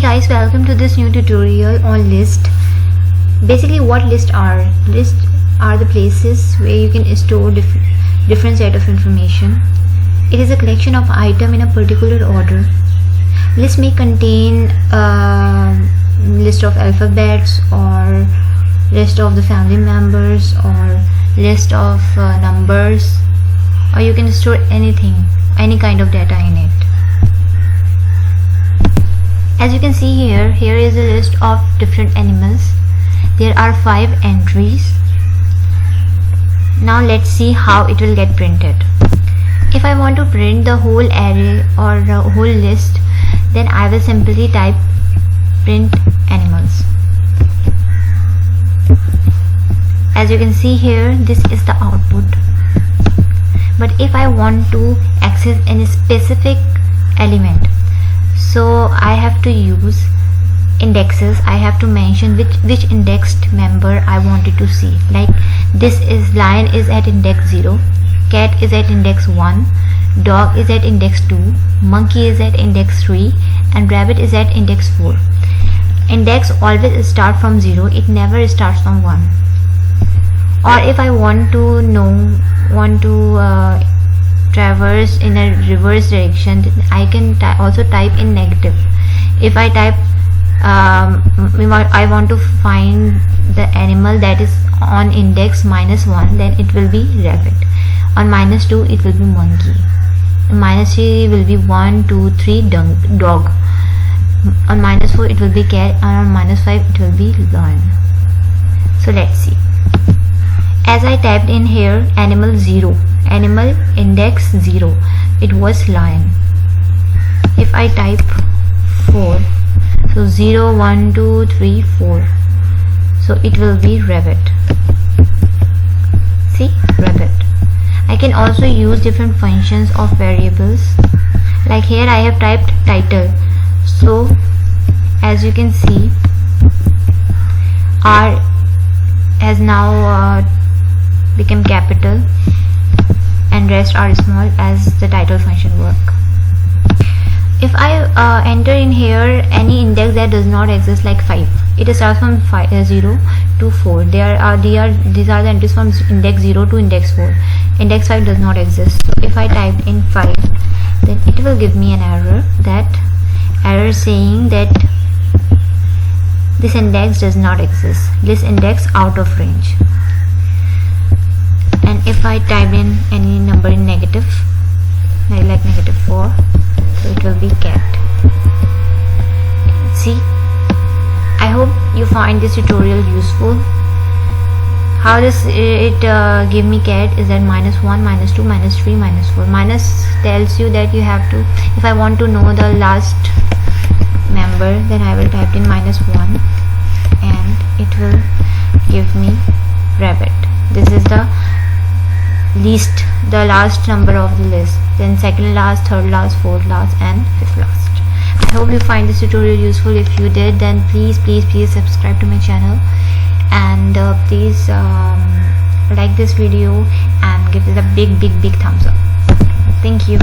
Hey guys, welcome to this new tutorial on list. Basically what lists are the places where you can store different set of information. It is a collection of items in a particular order. List may contain a list of alphabets or list of the family members or list of numbers, or you can store anything, any kind of data in it. As you can see here is a list of different animals. There are 5 entries. Now let's see how it will get printed. If I want to print the whole array or the whole list, then I will simply type print animals. As you can see here, this is the output. But if I want to access any specific element, so I have to use indexes. I have to mention which indexed member I wanted to see. Like this is lion is at index 0, cat is at index 1, dog is at index 2, monkey is at index 3, and rabbit is at index 4. Index always start from 0, it never starts from 1. Or if I want to traverse in a reverse direction, I can also type in negative. If I type I want to find the animal that is on index -1, then it will be rabbit. On -2 it will be monkey. On -3 will be 1, 2, 3 dog. On -4 it will be cat, and on -5 it will be lion. So let's see. As I typed in here animal 0, animal index 0, it was lion. If I type 4, so 0, 1, 2, 3, 4, so it will be rabbit. See, rabbit. I can also use different functions of variables. Like here I have typed title, so as you can see, R has now become capital and rest are small as the title function work. If I enter in here any index that does not exist, like 5, it starts from 0 to 4. These are the entries from index 0 to index 4. Index 5 does not exist. So if I type in 5, then it will give me an error saying that this index does not exist. This index out of range. And if I type in any number in negative, like -4, so it will be cat. See, I hope you find this tutorial useful. How does it give me cat is at -1, -2, -3, -4. Minus tells you that you have to, if I want to know the last member, then I will type in -1 and it will give me rabbit. This is the last number of the list, then second last, third last, fourth last, and fifth last. I hope you find this tutorial useful. If you did, then please subscribe to my channel, and please like this video and give it a big thumbs up. Thank you.